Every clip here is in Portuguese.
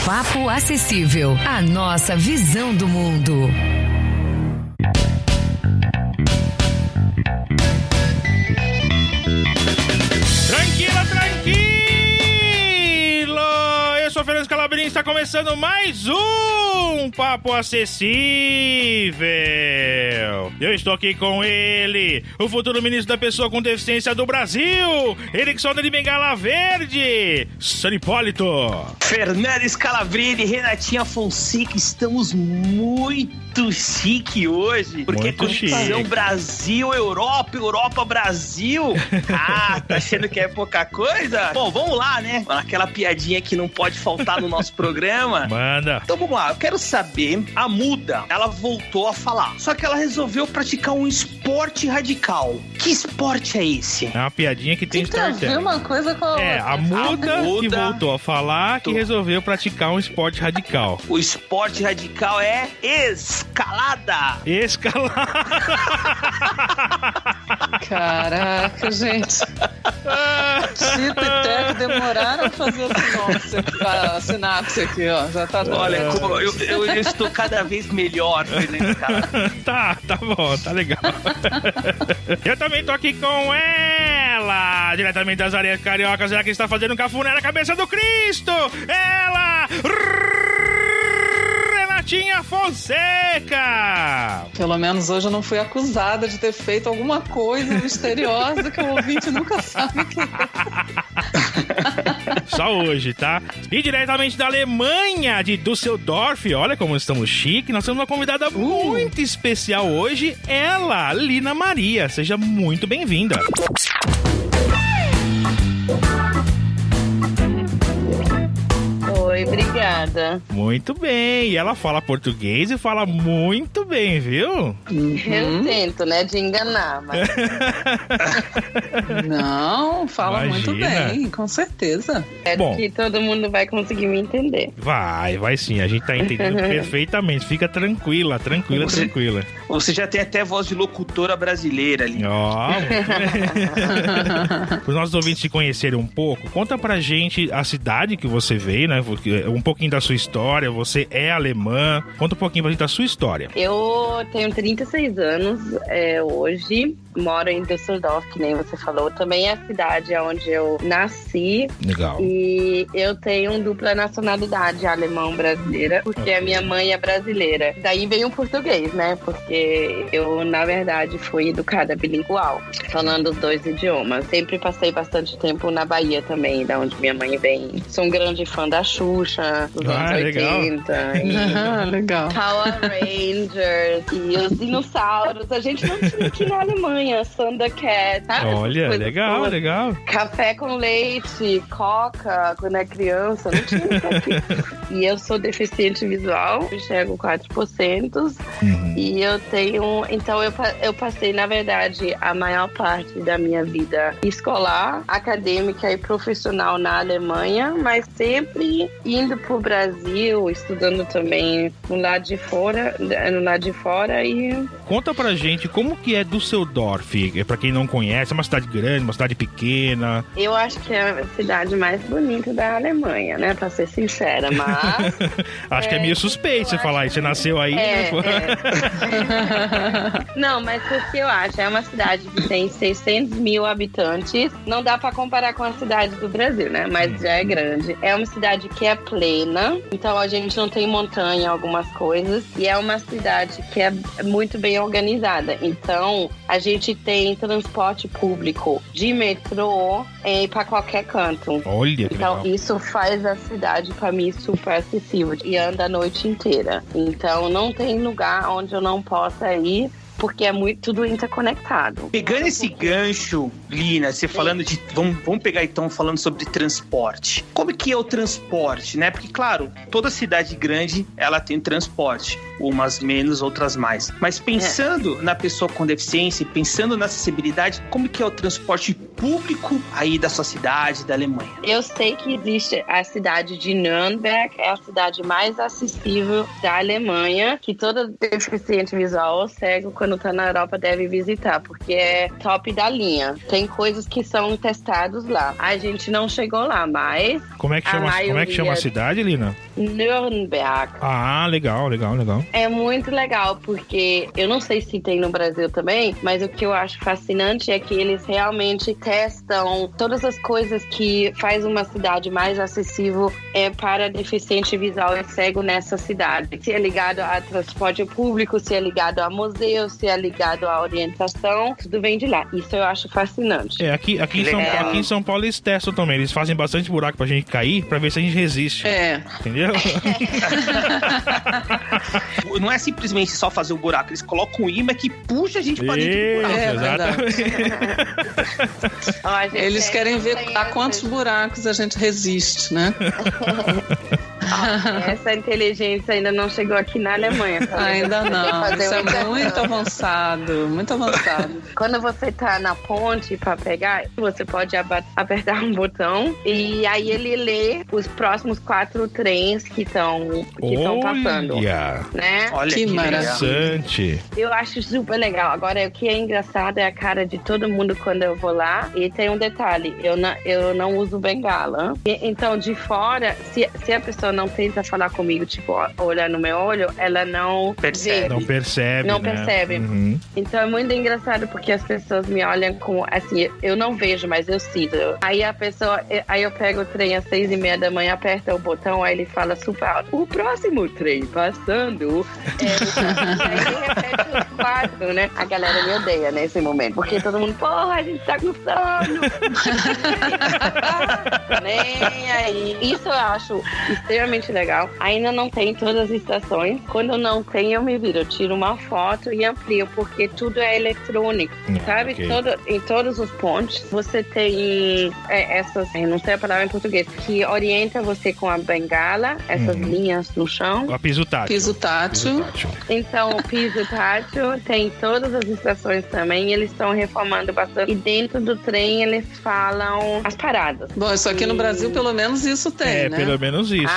Papo Acessível, a nossa visão do mundo. Tranquilo! Eu sou o Fernando Scalabrini, está começando mais um Papo Acessível. Eu estou aqui com ele, o futuro ministro da pessoa com deficiência do Brasil, ele que solta de bengala verde, Sani Hipólito. Fernando Scalabrini, Renatinha Fonseca, estamos muito chique hoje, porque muito conexão chique. Brasil, Europa, Europa, Brasil. Ah, tá achando que é pouca coisa? Bom, vamos lá, né? Aquela piadinha que não pode faltar no nosso programa. Manda. Então vamos lá, eu quero saber, a Muda, ela voltou a falar, só que ela resolveu praticar um esporte radical. Que esporte é esse? É uma piadinha que tem Tem que ver uma coisa com a outra. É, a Muda que voltou a falar que resolveu praticar um esporte radical. O esporte radical é escalada. Escalada. Caraca, gente. Tito e Teco demoraram a fazer a sinapse aqui, ó. Já tá tudo. Olha, como eu estou cada vez melhor, Fernando, cara. Tá bom, tá legal. Eu também tô aqui com ela, diretamente das areias cariocas, ela que está fazendo um cafuné na cabeça do Cristo. Ela, Renatinha Fonseca. Pelo menos hoje eu não fui acusada de ter feito alguma coisa misteriosa que o ouvinte nunca sabe o que é. Só hoje, tá? E diretamente da Alemanha, de Düsseldorf, olha como estamos chiques, nós temos uma convidada muito especial hoje, ela, Lina Maria. Seja muito bem-vinda. Oi, obrigada. Muito bem, e ela fala português e fala muito bem, viu? Eu tento, né, de enganar, mas... Não, fala muito Imagina. bem, com certeza. Bom. que todo mundo vai conseguir me entender. Vai sim, a gente tá entendendo perfeitamente. Fica tranquila. Você já tem até voz de locutora brasileira ali. Ó, muito bem. Para os nossos ouvintes te conhecerem um pouco, conta pra gente a cidade que você veio, né? Um pouquinho da sua história. Você é alemã. Conta um pouquinho pra gente da sua história. Eu tenho 36 anos hoje, moro em Düsseldorf, que nem você falou. Também é a cidade onde eu nasci. Legal. E eu tenho dupla nacionalidade alemão-brasileira, porque a minha mãe é brasileira. Daí veio o português, né? Porque eu, na verdade, fui educada bilingual, falando os dois idiomas. Sempre passei bastante tempo na Bahia também, da onde minha mãe vem. Sou um grande fã da Xuxa, dos anos 80. Legal. Power Rangers e os dinossauros. A gente não tinha aqui na Alemanha, Thundercat, sabe? Olha, Essas coisas legal, todas. legal. Café com leite, coca, quando é criança, não tinha isso aqui. E eu sou deficiente visual, enxergo 4%. E eu tenho... Então eu passei, na verdade, a maior parte da minha vida escolar, acadêmica e profissional na Alemanha, mas sempre indo pro Brasil, estudando também no lado de fora e... Conta pra gente como que é Düsseldorf. Pra quem não conhece, é uma cidade grande, uma cidade pequena. Eu acho que é a cidade mais bonita da Alemanha, né? Pra ser sincera, mas... Acho que é meio suspeito você falar isso. Você nasceu aí, né? Não, mas o que eu acho? É uma cidade que tem 600 mil habitantes. Não dá pra comparar com a cidade do Brasil, né? Mas já é grande. É uma cidade que é plena. Então a gente não tem montanha, algumas coisas. E é uma cidade que é muito bem organizada. Então a gente tem transporte público de metrô pra qualquer canto. Olha que Então, legal. isso faz a cidade, pra mim, super acessível. E anda a noite inteira. Então, não tem lugar onde eu não possa ir, porque é tudo interconectado. Pegando esse gancho, Lina, você falando de... Vamos pegar então falando sobre transporte. Como que é o transporte, né? Porque, claro, toda cidade grande, ela tem transporte. Umas menos, outras mais. Mas pensando na pessoa com deficiência, pensando na acessibilidade, como que é o transporte público aí da sua cidade, da Alemanha? Eu sei que existe a cidade de Nürnberg, é a cidade mais acessível da Alemanha, que todo deficiente visual ou cego, quando tá na Europa, deve visitar, porque é top da linha. Tem coisas que são testadas lá. A gente não chegou lá, mas... Como é que chama a cidade, Lina? Nürnberg. Ah, legal. É muito legal, porque eu não sei se tem no Brasil também, mas o que eu acho fascinante é que eles realmente testam todas as coisas que faz uma cidade mais acessível para deficiente visual e cego nessa cidade. Se é ligado a transporte público, se é ligado a museu, se é ligado à orientação, tudo vem de lá. Isso eu acho fascinante. Aqui em São Paulo eles testam também. Eles fazem bastante buraco pra gente cair, pra ver se a gente resiste. Entendeu? Não é simplesmente só fazer um buraco, eles colocam um imã que puxa a gente pra dentro do buraco. Exatamente. Eles querem ver a quantos buracos a gente resiste, né? Essa inteligência ainda não chegou aqui na Alemanha. Ainda não. Isso é muito avançado. Quando você tá na ponte pra pegar, você pode apertar um botão e aí ele lê os próximos 4 trens que estão passando. Né? Olha que interessante. Eu acho super legal. Agora, o que é engraçado é a cara de todo mundo quando eu vou lá. E tem um detalhe, eu não uso bengala. Então, de fora, se a pessoa não tenta falar comigo, tipo, olhar no meu olho, ela não percebe. Não percebe. Uhum. Então é muito engraçado porque as pessoas me olham com, assim, eu não vejo, mas eu sinto. Aí eu pego o trem às 6:30 da manhã, aperta o botão, aí ele fala super alto, o próximo trem passando aí ele repete os 4, né? A galera me odeia nesse momento, porque todo mundo, porra, a gente tá com sono. Nem aí. Isso eu acho extremamente legal. Ainda não tem todas as estações. Quando não tem, eu me viro. Eu tiro uma foto e amplio, porque tudo é eletrônico, sabe? Okay. Em todos os pontos, você tem essas, não sei a palavra em português, que orienta você com a bengala, essas linhas no chão. O piso tátil. Então, o piso tátil tem todas as estações também. Eles estão reformando bastante. E dentro do trem, eles falam as paradas. Bom, isso aqui no Brasil, pelo menos isso tem, né? Pelo menos isso,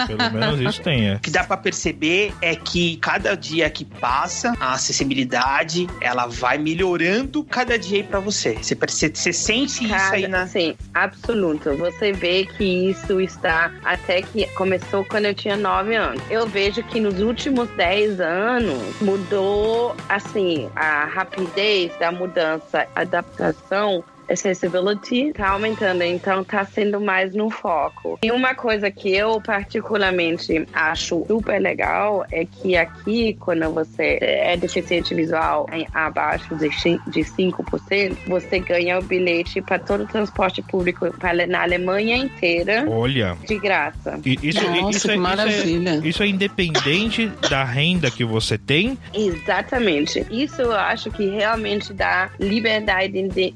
Pelo menos isso tem, O que dá pra perceber é que cada dia que passa, a acessibilidade, ela vai melhorando cada dia aí pra você. Você sente isso aí na... Sim, absoluto. Você vê que isso está até que começou quando eu tinha 9 anos. Eu vejo que nos últimos 10 anos mudou, assim, a rapidez da mudança, adaptação, accessibility tá aumentando, então tá sendo mais no foco. E uma coisa que eu particularmente acho super legal é que aqui, quando você é deficiente visual abaixo de 5%, você ganha o bilhete para todo o transporte público na Alemanha inteira. Olha, de graça. Nossa, que maravilha. Isso é independente da renda que você tem? Exatamente. Isso eu acho que realmente dá liberdade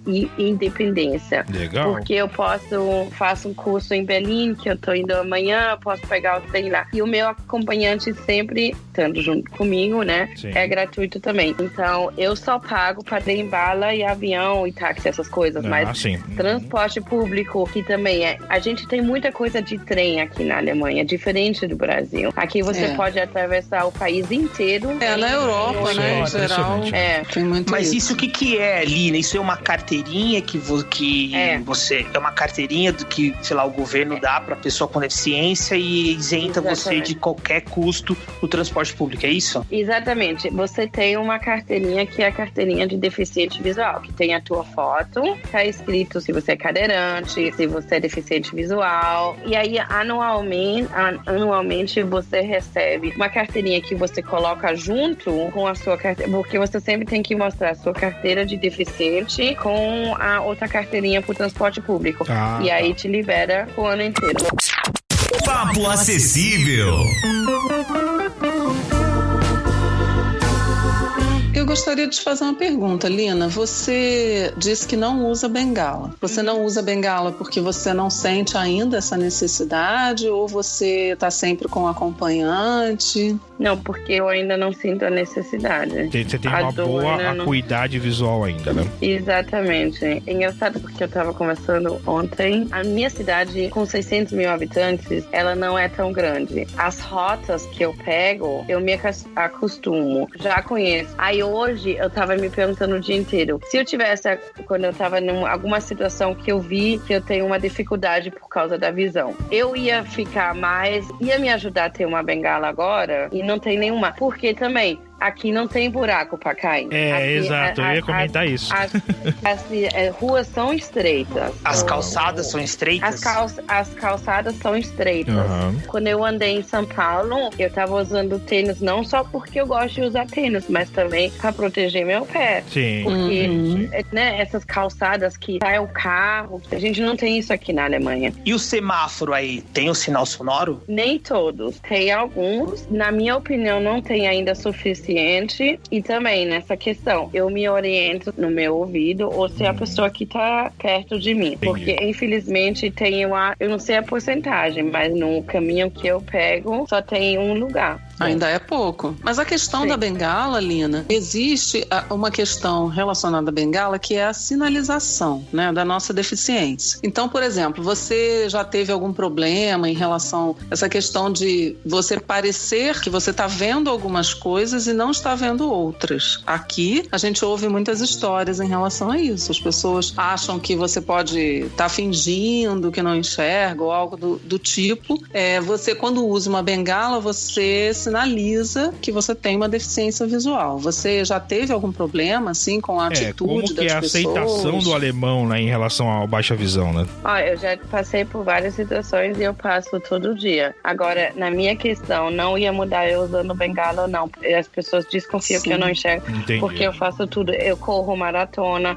e independência. Legal. Porque eu faço um curso em Berlim, que eu tô indo amanhã, posso pegar o trem lá. E o meu acompanhante sempre, estando junto comigo, né? Sim. É gratuito também. Então, eu só pago para trem, bala e avião e táxi, essas coisas. Mas sim. Transporte público, que também é... A gente tem muita coisa de trem aqui na Alemanha, diferente do Brasil. Aqui você pode atravessar o país inteiro. Na Europa, né? Em geral. Tem muito Mas isso o que é, Lina? Isso é uma carteirinha que você... É uma carteirinha do que, sei lá, o governo dá pra pessoa com deficiência e isenta você de qualquer custo no transporte público, é isso? Exatamente. Você tem uma carteirinha que é a carteirinha de deficiente visual, que tem a tua foto, tá escrito se você é cadeirante, se você é deficiente visual, e aí anualmente você recebe uma carteirinha que você coloca junto com a sua carteira, porque você sempre tem que mostrar a sua carteira de deficiente com a outra carteirinha pro transporte público. E aí te libera o ano inteiro. Papo Acessível. Eu gostaria de te fazer uma pergunta, Lina. Você disse que não usa bengala. Você não usa bengala porque você não sente ainda essa necessidade ou você está sempre com acompanhante? Não, porque eu ainda não sinto a necessidade. Você tem uma boa acuidade visual ainda, né? Exatamente. É engraçado porque eu estava conversando ontem. A minha cidade, com 600 mil habitantes, ela não é tão grande. As rotas que eu pego, eu me acostumo. Já conheço. Aí hoje, eu estava me perguntando o dia inteiro. Se eu tivesse, quando eu estava em alguma situação que eu vi que eu tenho uma dificuldade por causa da visão, eu ia ficar mais... Ia me ajudar a ter uma bengala agora e não tem nenhuma. Porque também... Aqui não tem buraco pra cair. Exato, eu ia comentar isso. As ruas são estreitas. As calçadas são estreitas? As calçadas são estreitas. Uhum. Quando eu andei em São Paulo, eu tava usando tênis não só porque eu gosto de usar tênis, mas também pra proteger meu pé. Sim. Porque, né, essas calçadas que sai o carro, a gente não tem isso aqui na Alemanha. E o semáforo aí, tem o sinal sonoro? Nem todos. Tem alguns. Na minha opinião, não tem ainda suficiente. E também nessa questão, eu me oriento no meu ouvido ou se a pessoa que tá perto de mim. Porque, infelizmente, eu não sei a porcentagem, mas no caminho que eu pego, só tem um lugar. Ainda é pouco. Mas a questão da bengala, Lina, existe uma questão relacionada à bengala que é a sinalização, né, da nossa deficiência. Então, por exemplo, você já teve algum problema em relação a essa questão de você parecer que você está vendo algumas coisas e não está vendo outras. Aqui, a gente ouve muitas histórias em relação a isso. As pessoas acham que você pode estar fingindo que não enxerga ou algo do tipo. Você, quando usa uma bengala, você sinaliza que você tem uma deficiência visual. Você já teve algum problema, assim, com a atitude das pessoas? Como que é a aceitação do alemão, né, em relação à baixa visão, né? Eu já passei por várias situações e eu passo todo dia. Agora, na minha questão, não ia mudar eu usando bengala ou não. As pessoas desconfiam que eu não enxergo. Entendi. Porque eu faço tudo. Eu corro maratona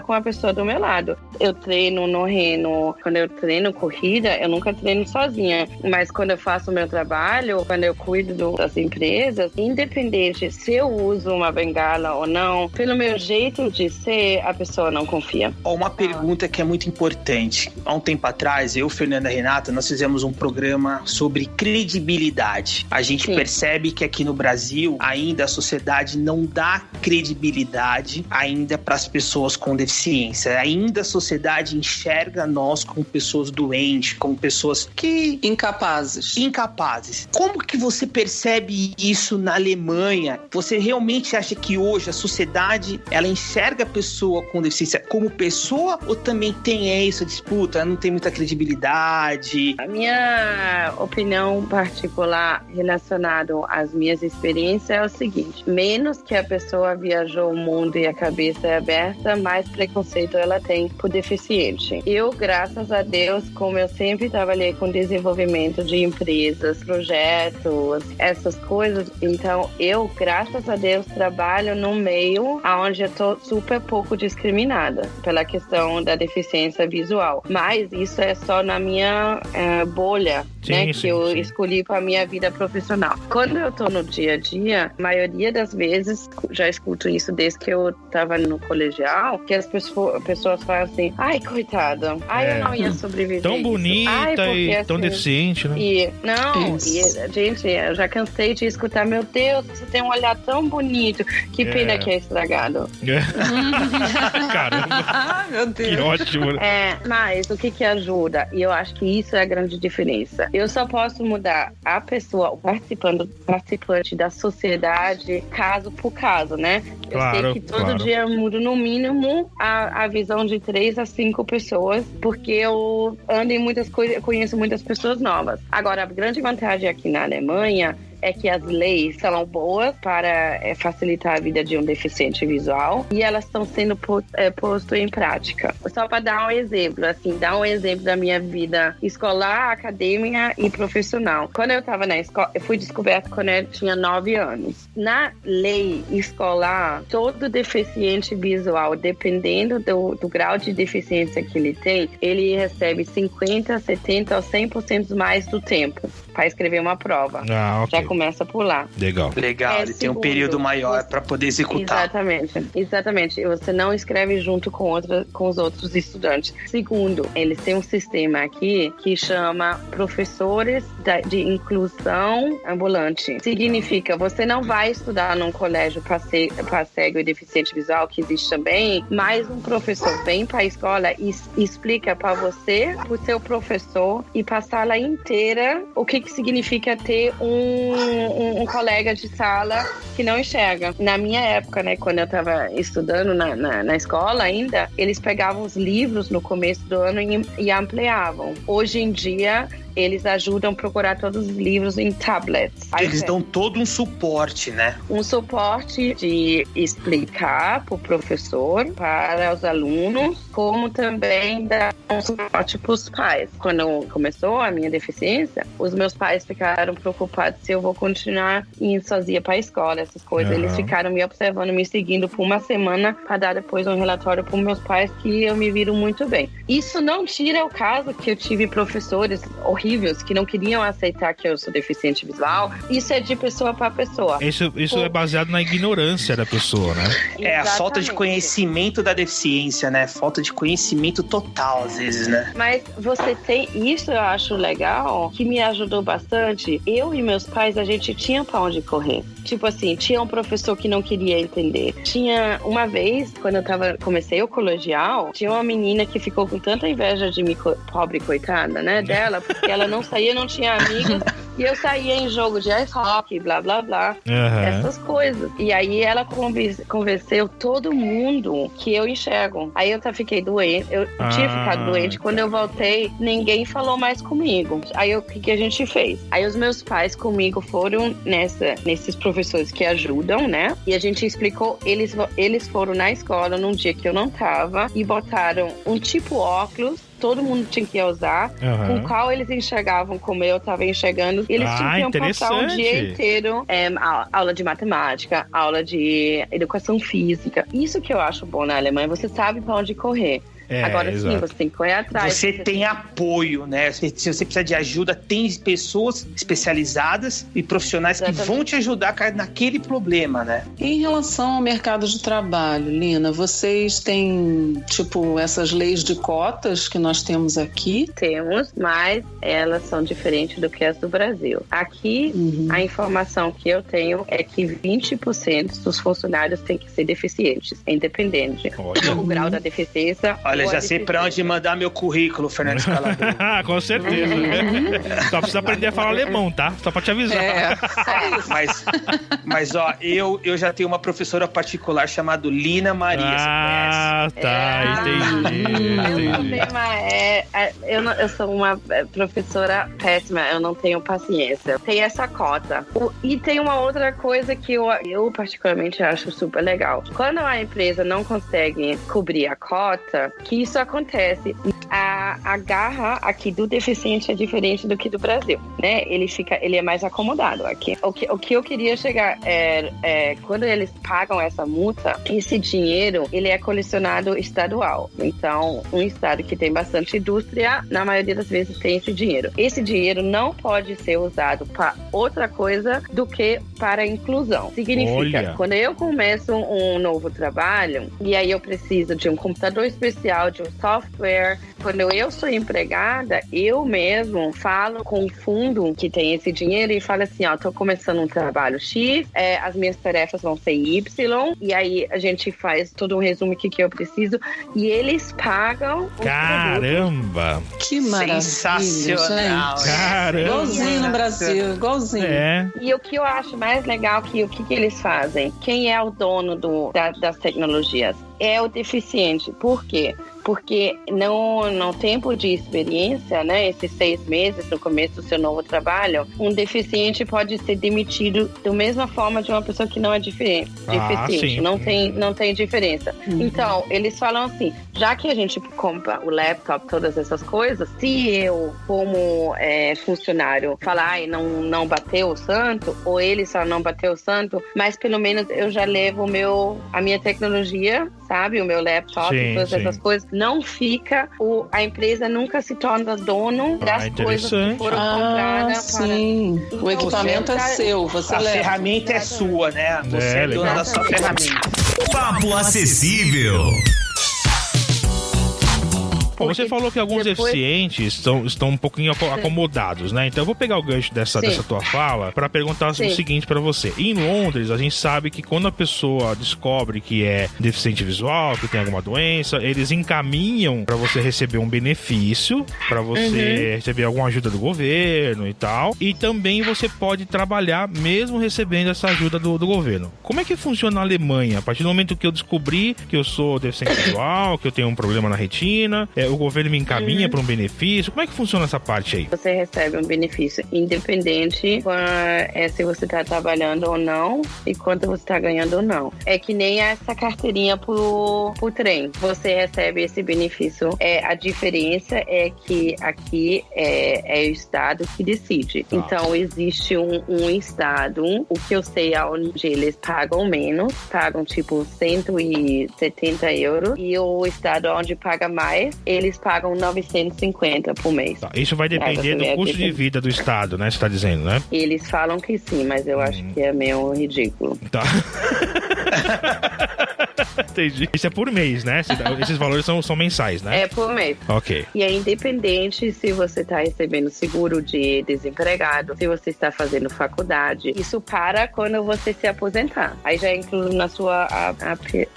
com a pessoa do meu lado. Eu treino no Reno. Quando eu treino corrida, eu nunca treino sozinha. Mas quando eu faço o meu trabalho, quando eu cuido das empresas, independente se eu uso uma bengala ou não, pelo meu jeito de ser, a pessoa não confia. Uma pergunta que é muito importante. Há um tempo atrás, eu, Fernanda e Renata, nós fizemos um programa sobre credibilidade. A gente percebe que aqui no Brasil, ainda a sociedade não dá credibilidade ainda para as pessoas com deficiência. Ainda a sociedade enxerga nós como pessoas doentes, como pessoas que... Incapazes. Como que você percebe isso na Alemanha? Você realmente acha que hoje a sociedade, ela enxerga a pessoa com deficiência como pessoa ou também tem essa disputa? Não tem muita credibilidade? A minha opinião particular relacionada às minhas experiências é o seguinte: menos que a pessoa viajou o mundo e a cabeça é aberta, mais preconceito ela tem por deficiente. Eu, graças a Deus, como eu sempre trabalhei com desenvolvimento de empresas, projetos, essas coisas, então eu, graças a Deus, trabalho num meio onde eu tô super pouco discriminada pela questão da deficiência visual. Mas isso é só na minha bolha, que eu escolhi para a minha vida profissional. Quando eu tô no dia a dia, a maioria das vezes, já escuto isso desde que eu tava no colegial, que as pessoas falam assim: ai, coitada, eu não ia sobreviver. Tão bonita e assim, tão deficiente, né? Gente, eu já cansei de escutar: meu Deus, você tem um olhar tão bonito, que pena que é estragado. Caramba, meu Deus. Que ótimo. Mas o que ajuda? E eu acho que isso é a grande diferença. Eu só posso mudar a pessoa, o participante da sociedade, caso por caso, né? Eu sei que todo dia eu mudo no mínimo a visão de 3 a 5 pessoas, porque eu ando em muitas coisas, eu conheço muitas pessoas novas. Agora, a grande vantagem aqui na Alemanha é que as leis são boas para facilitar a vida de um deficiente visual e elas estão sendo postas em prática. Só para dar um exemplo, da minha vida escolar, acadêmica e profissional. Quando eu estava na escola, eu fui descoberta quando eu tinha 9 anos. Na lei escolar, todo deficiente visual, dependendo do grau de deficiência que ele tem, ele recebe 50%, 70% ou 100% mais do tempo para escrever uma prova. Okay. De começa por lá. Legal. Legal, ele tem um período maior para poder executar. Exatamente. Você não escreve junto com os outros estudantes. Segundo, eles têm um sistema aqui que chama professores de inclusão ambulante. Significa, você não vai estudar num colégio para cego e deficiente visual, que existe também, mas um professor vem para a escola e explica para você, para o seu professor e para a sala inteira o que significa ter um colega de sala que não enxerga. Na minha época, né, quando eu estava estudando na escola ainda, eles pegavam os livros no começo do ano e ampliavam. Hoje em dia, eles ajudam a procurar todos os livros em tablets. Eles dão todo um suporte, né? Um suporte de explicar para o professor, para os alunos, como também dar um suporte para os pais. Quando começou a minha deficiência, os meus pais ficaram preocupados se eu vou continuar indo sozinha para a escola, essas coisas. Eles ficaram me observando, me seguindo por uma semana para dar depois um relatório para os meus pais que eu me viro muito bem. Isso não tira o caso que eu tive professores horríveis que não queriam aceitar que eu sou deficiente visual. Isso é de pessoa para pessoa. Isso é baseado na ignorância da pessoa, né? É a falta de conhecimento da deficiência, né? Falta de conhecimento total, às vezes, né? Mas você tem... Isso eu acho legal, que me ajudou bastante. Eu e meus pais, a gente tinha pra onde correr. Tipo assim, tinha um professor que não queria entender. Tinha uma vez, quando eu comecei o colegial, tinha uma menina que ficou com tanta inveja de mim, pobre coitada, né, dela, porque ela não saía, não tinha amigos, e eu saía em jogo de ice hockey, blá, blá, blá, essas coisas. E aí ela convenceu todo mundo que eu enxergo. Aí eu fiquei doente, eu tinha ficado doente. Quando eu voltei, ninguém falou mais comigo. Aí o que a gente fez? Aí os meus pais comigo foram nesses professores que ajudam, né? E a gente explicou, eles foram na escola num dia que eu não tava e botaram um tipo óculos, todo mundo tinha que usar, com o qual eles enxergavam como eu estava enxergando. Eles tinham que passar o dia inteiro aula de matemática, aula de educação física. Isso que eu acho bom na Alemanha, você sabe para onde correr. Agora sim, você tem que correr atrás. Você tem apoio, né? Se você precisar de ajuda, tem pessoas especializadas e profissionais que vão te ajudar naquele problema, né? Em relação ao mercado de trabalho, Lina, vocês têm, tipo, essas leis de cotas que nós temos aqui? Temos, mas elas são diferentes do que as do Brasil. Aqui, a informação que eu tenho é que 20% dos funcionários têm que ser deficientes, independente. O grau da deficiência... Olha, já sei pra onde mandar meu currículo, Fernando Scalabrini. Com certeza. Só precisa aprender a falar alemão, tá? Só pra te avisar. Mas ó, eu já tenho uma professora particular chamada Lina Maria. Entendi. Eu sou uma professora péssima, eu não tenho paciência. Tem essa cota. E tem uma outra coisa que eu particularmente acho super legal. Quando a empresa não consegue cobrir a cota, que isso acontece. A garra aqui do deficiente é diferente do que do Brasil, né? Ele é mais acomodado aqui. O que eu queria chegar é quando eles pagam essa multa, esse dinheiro, ele é colecionado estadual. Então, um estado que tem bastante indústria, na maioria das vezes tem esse dinheiro. Esse dinheiro não pode ser usado para outra coisa do que para inclusão. Significa, quando eu começo um novo trabalho, e aí eu preciso de um computador especial, de um software. Quando eu sou empregada, eu mesmo falo com o fundo que tem esse dinheiro e falo assim, ó, tô começando um trabalho X, as minhas tarefas vão ser Y, e aí a gente faz todo um resumo que eu preciso, e eles pagam. Caramba! Que maravilha, sensacional! Caramba! Igualzinho no Brasil, igualzinho. E o que eu acho mais legal que o que eles fazem? Quem é o dono das tecnologias? É o deficiente. Por quê? Porque no tempo de experiência, né, esses 6 meses no começo do seu novo trabalho, um deficiente pode ser demitido da mesma forma de uma pessoa que não é deficiente. Sim. Não tem diferença. Então, eles falam assim, já que a gente compra o laptop, todas essas coisas, se eu, como funcionário, falar, não bateu o santo, ou ele só não bateu o santo, mas pelo menos eu já levo a minha tecnologia, sabe, o meu laptop, todas essas coisas, não fica, a empresa nunca se torna dono das coisas que foram compradas Sim, Então, o equipamento é seu, você A leva. ferramenta é sua, né? Você é dona da sua ferramenta. Papo acessível. Bom, você falou que alguns deficientes estão um pouquinho acomodados, né? Então eu vou pegar o gancho dessa tua fala para perguntar o seguinte para você. Em Londres, a gente sabe que quando a pessoa descobre que é deficiente visual, que tem alguma doença, eles encaminham para você receber um benefício, para você receber alguma ajuda do governo e tal. E também você pode trabalhar mesmo recebendo essa ajuda do governo. Como é que funciona na Alemanha? A partir do momento que eu descobri que eu sou deficiente visual, que eu tenho um problema na retina, o governo me encaminha para um benefício. Como é que funciona essa parte aí? Você recebe um benefício independente se você está trabalhando ou não e quanto você está ganhando ou não. É que nem essa carteirinha pro trem. Você recebe esse benefício. A diferença é que aqui é o estado que decide. Então, existe um estado, o que eu sei, onde eles pagam menos, pagam tipo 170 euros, e o estado onde paga mais, eles pagam 950 por mês. Tá, isso vai depender do custo de vida do estado, né? Você tá dizendo, né? Eles falam que sim, mas eu acho que é meio ridículo. Tá. Entendi. Isso é por mês, né? Esses valores são mensais, né? É por mês. Ok. E é independente se você está recebendo seguro de desempregado, se você está fazendo faculdade. Isso para quando você se aposentar. Aí já é incluso na sua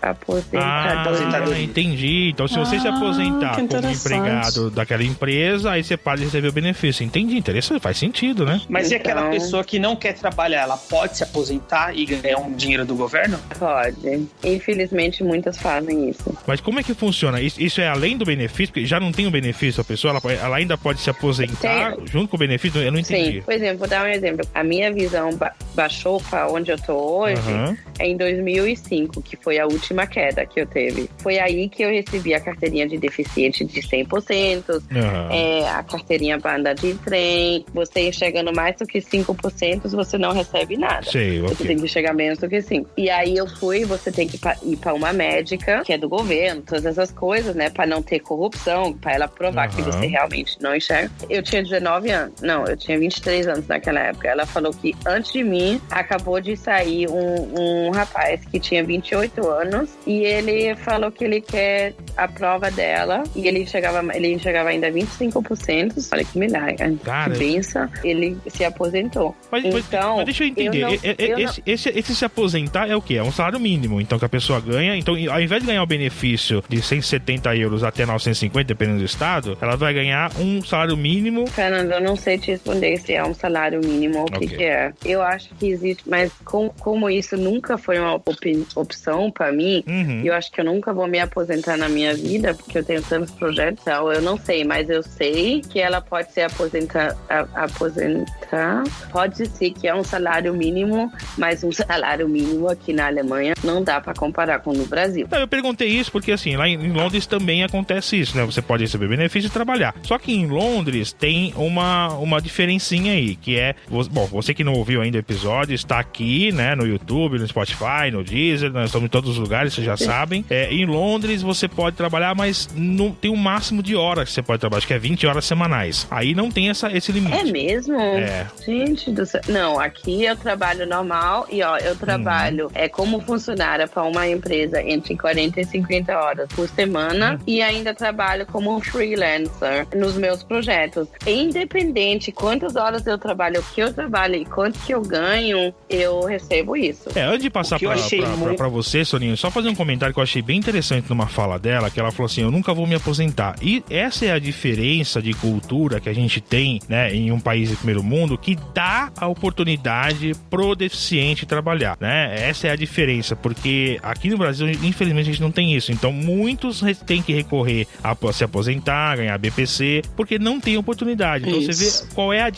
aposentadoria. Entendi. Então, se você se aposentar como empregado daquela empresa, aí você pode receber o benefício. Entendi. Interessante. Faz sentido, né? Mas e aquela pessoa que não quer trabalhar, ela pode se aposentar e ganhar um dinheiro do governo? Pode. Infelizmente, muitas fazem isso. Mas como é que funciona? Isso é além do benefício? Porque já não tem o benefício, a pessoa ela ainda pode se aposentar junto com o benefício? Eu não entendi. Sim. Por exemplo, vou dar um exemplo. A minha visão baixou para onde eu tô hoje em 2005, que foi a última queda que eu teve. Foi aí que eu recebi a carteirinha de deficiente de 100%, a carteirinha para andar de trem. Você chegando mais do que 5%, você não recebe nada. Você tem que chegar menos do que 5%. E aí eu fui, você tem que ir para uma médica, que é do governo, todas essas coisas, né? Para não ter corrupção, para ela provar que você realmente não enxerga. Eu tinha 19 anos. Não, eu tinha 23 anos naquela época. Ela falou que antes de mim, acabou de sair um rapaz que tinha 28 anos e ele falou que ele quer a prova dela e ele enxergava ainda 25%. Olha que milagre. Cara, que benção. Ele se aposentou. Mas deixa eu entender. Esse se aposentar é o quê? É um salário mínimo. Então, que a pessoa ganha. Então, ao invés de ganhar o benefício de 170 euros até 950, dependendo do estado, ela vai ganhar um salário mínimo. Fernando, eu não sei te responder se é um salário mínimo ou o que é. Eu acho que existe, mas como isso nunca foi uma opção pra mim, eu acho que eu nunca vou me aposentar na minha vida, porque eu tenho tantos projetos, então eu não sei, mas eu sei que ela pode ser aposentar, pode ser que é um salário mínimo, mas um salário mínimo aqui na Alemanha não dá pra comparar com no Brasil. Eu perguntei isso porque, assim, lá em Londres também acontece isso, né? Você pode receber benefício e trabalhar. Só que em Londres tem uma diferencinha aí, que é... Bom, você que não ouviu ainda o episódio, está aqui, né? No YouTube, no Spotify, no Deezer, nós estamos em todos os lugares, vocês já sabem. Em Londres você pode trabalhar, mas não tem um máximo de horas que você pode trabalhar, acho que é 20 horas semanais. Aí não tem esse limite. É mesmo? Gente do céu. Não, aqui eu trabalho normal e, eu trabalho como funcionária para uma empresa entre 40 e 50 horas por semana e ainda trabalho como freelancer nos meus projetos. Independente quantas horas eu trabalho, o que eu trabalho e quanto que eu ganho, eu recebo isso. Antes de passar pra você, Soninho, só fazer um comentário que eu achei bem interessante numa fala dela, que ela falou assim, eu nunca vou me aposentar. E essa é a diferença de cultura que a gente tem, né, em um país de primeiro mundo, que dá a oportunidade pro deficiente trabalhar, né? Essa é a diferença, porque aqui no Brasil, infelizmente, a gente não tem isso. Então, muitos têm que recorrer a se aposentar, ganhar BPC, porque não tem oportunidade. Então, você vê qual é a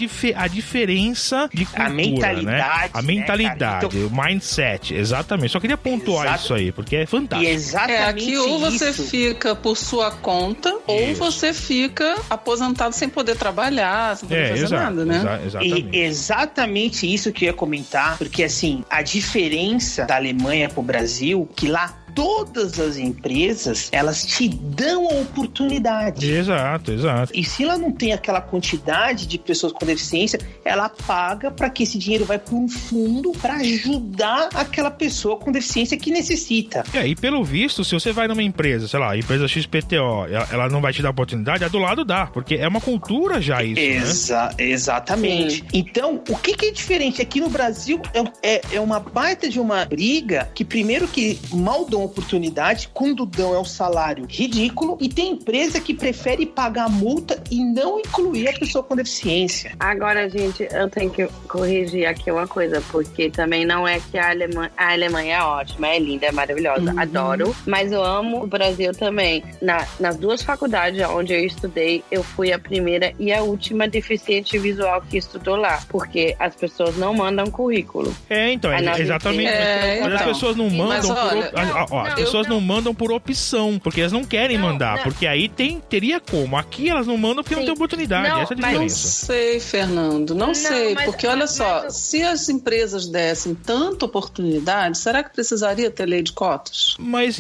diferença de cultura, a mentalidade, né? A mentalidade, então, o mindset, exatamente. Só queria pontuar isso aí, porque é fantástico. E exatamente aqui ou você fica por sua conta, ou você fica aposentado sem poder trabalhar, sem poder fazer nada, né? Exatamente. E exatamente isso que eu ia comentar, porque assim, a diferença da Alemanha pro Brasil, que lá todas as empresas, elas te dão a oportunidade. Exato. E se ela não tem aquela quantidade de pessoas com deficiência, ela paga para que esse dinheiro vai para um fundo para ajudar aquela pessoa com deficiência que necessita. E pelo visto, se você vai numa empresa, sei lá, a empresa XPTO, ela não vai te dar oportunidade, a do lado dá, porque é uma cultura já isso, né? Exatamente. Sim. Então, o que é diferente? Aqui no Brasil é uma baita de uma briga que primeiro que mal dão oportunidade, quando dão é um salário ridículo, e tem empresa que prefere pagar multa e não incluir a pessoa com deficiência. Agora, gente, eu tenho que corrigir aqui uma coisa, porque também não é que a Alemanha é ótima, é linda, é maravilhosa, adoro, mas eu amo o Brasil também. Nas duas faculdades onde eu estudei, eu fui a primeira e a última deficiente visual que estudou lá, porque as pessoas não mandam currículo. Então, exatamente. Mas as pessoas não mandam as pessoas não mandam por opção, porque elas não querem mandar, porque aí teria como. Aqui elas não mandam porque não tem oportunidade, essa é a diferença. Não sei, Fernando, não sei, porque olha só, se as empresas dessem tanta oportunidade, será que precisaria ter lei de cotas? Mas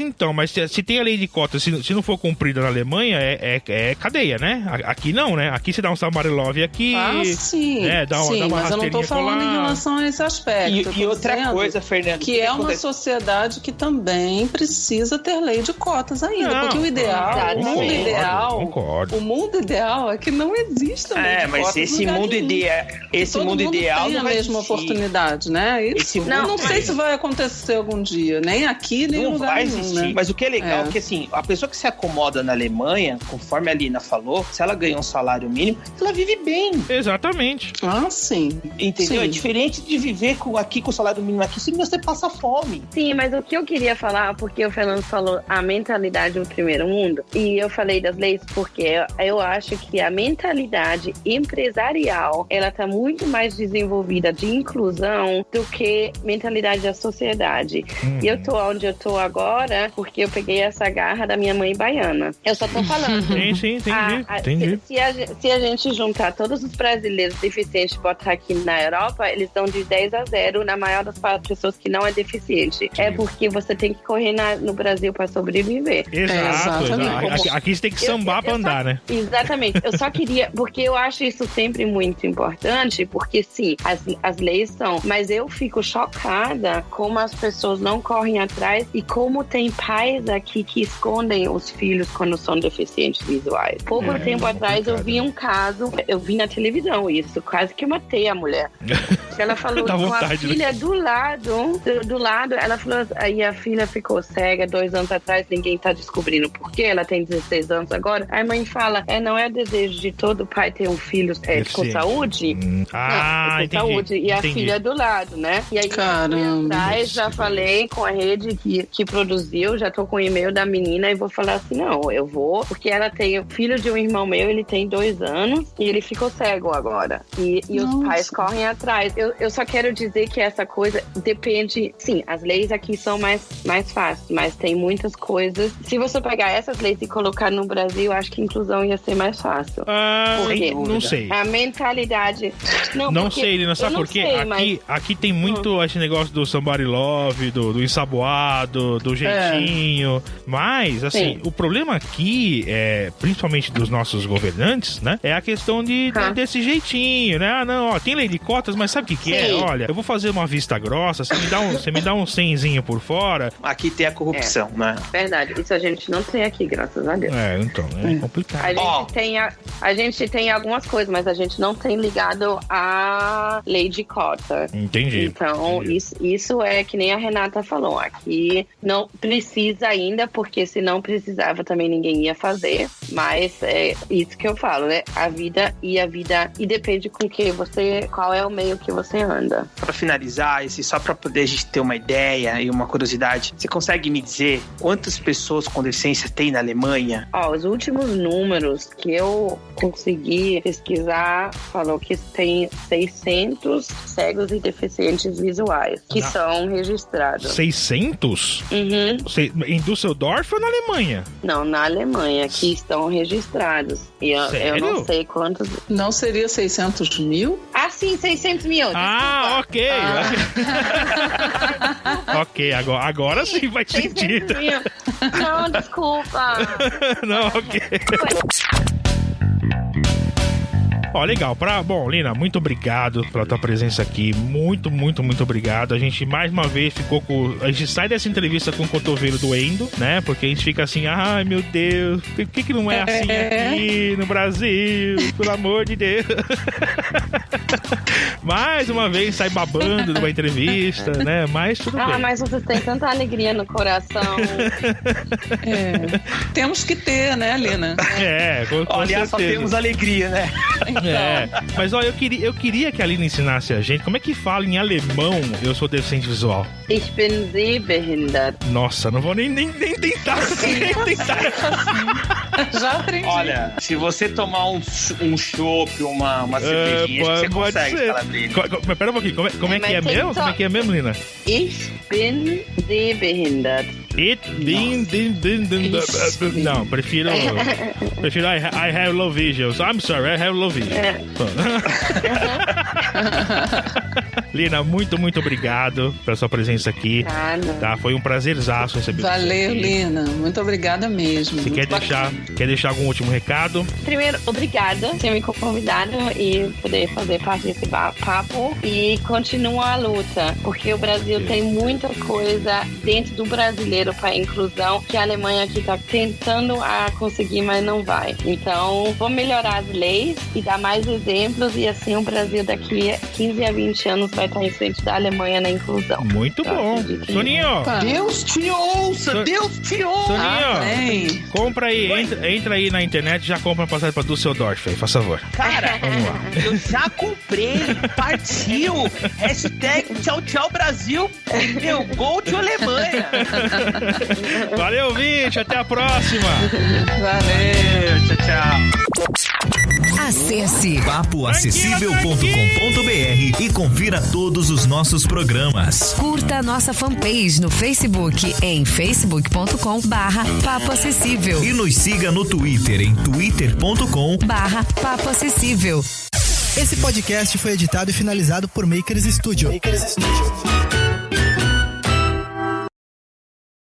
se tem a lei de cotas, se não for cumprida na Alemanha, é cadeia, né? Aqui não, né? Aqui você dá um Samarelov aqui. Sim. Né? Dá uma mas eu não tô falando em relação a esse aspecto. E outra coisa, Fernando, que é uma sociedade que também precisa ter lei de cotas ainda, porque o ideal, concordo. O mundo ideal é que não exista lei de cotas. Mas esse mundo ideal tem a mesma oportunidade, né? Isso não sei se vai acontecer algum dia, nem aqui, nem em lugar nenhum, né? Mas o que é legal é que, assim, a pessoa que se acomoda na Alemanha, conforme a Lina falou, se ela ganha um salário mínimo, ela vive bem. Exatamente. Sim. Entendeu? Sim. É diferente de viver aqui com o salário mínimo aqui, se você passa fome. Sim, mas o que eu queria falar, porque o Fernando falou a mentalidade do primeiro mundo, e eu falei das leis porque eu acho que a mentalidade empresarial, ela tá muito mais desenvolvida de inclusão do que mentalidade da sociedade. E eu tô onde eu tô agora porque eu peguei essa garra da minha mãe baiana. Eu só tô falando. Sim, entendi. Se a gente juntar todos os brasileiros deficientes e botar aqui na Europa, eles dão de 10-0 na maior das pessoas que não é deficiente. Sim. É porque você tem que correr no Brasil para sobreviver. Exato. Aqui você tem que sambar pra andar, né? Exatamente. Eu só queria, porque eu acho isso sempre muito importante, porque sim, as leis são, mas eu fico chocada como as pessoas não correm atrás e como tem pais aqui que escondem os filhos quando são deficientes visuais. Pouco tempo atrás eu vi um caso, eu vi na televisão isso, quase que eu matei a mulher. Ela falou com a filha do lado, ela falou, aí a filha ficou cega 2 anos atrás, ninguém tá descobrindo por quê, ela tem 16 anos agora. Aí a mãe fala, não é desejo de todo pai ter um filho com saúde? Não, com entendi, saúde. E a filha do lado, né? E aí atrás já falei com a rede que produziu, já tô com o e-mail da menina e vou falar assim, não, eu vou, porque ela tem o filho de um irmão meu, ele tem 2 anos e ele ficou cego agora. E os pais correm atrás. Eu só quero dizer que essa coisa depende, sim, as leis aqui são mais fáceis, mas tem muitas coisas. Se você pegar essas leis e colocar no Brasil, acho que a inclusão ia ser mais fácil. Não sei. A mentalidade... Não sei, Lina, sabe por quê? Aqui tem muito esse negócio do somebody love, do ensaboado, do jeitinho. Mas, assim, o problema aqui, principalmente dos nossos governantes, né? É a questão desse jeitinho, né? Tem lei de cotas, mas sabe o que é? Olha, eu vou fazer uma vista grossa, você me dá um 100zinho por fora. Aqui tem a corrupção, né? Verdade, isso a gente não tem aqui, graças a Deus. Então, é complicado. A gente tem algumas coisas, mas a gente não tem ligado à lei de cota. Entendi. Então, isso é que nem a Renata falou. Aqui não precisa ainda, porque se não precisava também ninguém ia fazer. Mas é isso que eu falo, né? A vida e depende com qual é o meio que você anda. Para finalizar, só para poder a gente ter uma ideia e uma curiosidade, você consegue me dizer quantas pessoas com deficiência tem na Alemanha? Os últimos números que eu consegui pesquisar falou que tem 600 cegos e deficientes visuais que são registrados. 600? Uhum. Em Düsseldorf ou na Alemanha? Não, na Alemanha, que estão registrados. E eu não sei quantos... Não seria 600 mil? Sim, 600 mil. Ok. Ok, agora sim. Nem faz sentido. Não, desculpa. Não, ok. Ó, legal. Bom, Lina, muito obrigado pela tua presença aqui. Muito, muito, muito obrigado. A gente, mais uma vez, a gente sai dessa entrevista com o cotovelo doendo, né? Porque a gente fica assim, ai, meu Deus, por que não é assim aqui no Brasil? Pelo amor de Deus. Mais uma vez, sai babando numa entrevista, né? Mas tudo bem. Mas vocês têm tanta alegria no coração. Temos que ter, né, Lina? Com aliás, só temos alegria, né? Mas ó, eu queria que a Lina ensinasse a gente como é que fala em alemão eu sou deficiente visual. Ich bin sehbehindert. Nossa, não vou nem tentar. Já aprendi. Olha, se você tomar um chopp, uma cervejinha, você consegue, Calabrini. Mas pera um pouquinho, como é que é mesmo? Como é que é mesmo, Lina? Ich bin sehbehindert. Não, prefiro I have low vision. I'm sorry, I have low vision. Lina, muito, muito obrigado pela sua presença aqui. Tá? Foi um prazerzaço receber você. Valeu, Lina. Muito obrigada mesmo. Você quer deixar algum último recado? Primeiro, obrigada por ter me convidado e poder fazer parte desse papo. E continua a luta, porque o Brasil tem muita coisa dentro do brasileiro para inclusão que a Alemanha aqui está tentando conseguir, mas não vai. Então, vamos melhorar as leis e dar mais exemplos e assim o Brasil daqui a 15 a 20 anos vai estar em frente da Alemanha na inclusão. Muito bom. Soninho! Deus te ouça! Deus te ouça! Soninho, compra aí, entra aí na internet e já compra uma passagem pra Düsseldorf aí, faz favor. Cara, vamos lá. Eu já comprei, partiu! Hashtag tchau, tchau, Brasil! Meu, gol de Alemanha! Valeu, Vinte, até a próxima! Valeu, tchau, tchau! Acesse papoacessível.com.br e confira todos os nossos programas. Curta a nossa fanpage no Facebook em facebook.com/Papo Acessível. E nos siga no Twitter em twitter.com/Papo Acessível. Esse podcast foi editado e finalizado por Makers Studio.